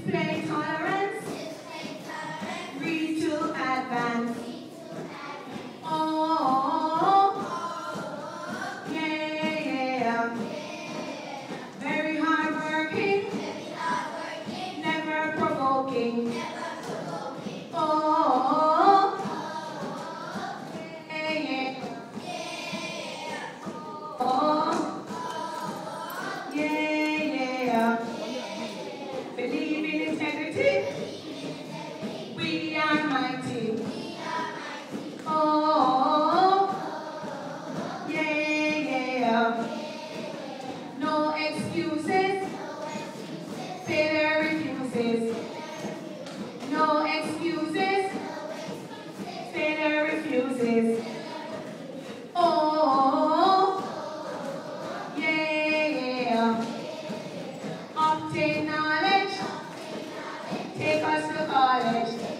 Display tolerance. Read to advance. Oh, yeah. Very hard working. Never provoking. Oh, yeah. Oh, yeah. Believe in integrity. We are mighty. Oh, yeah. No excuses. Failure refuses. No excuses. Failure refuses. Oh, yeah. Obtain knowledge. Take us to college.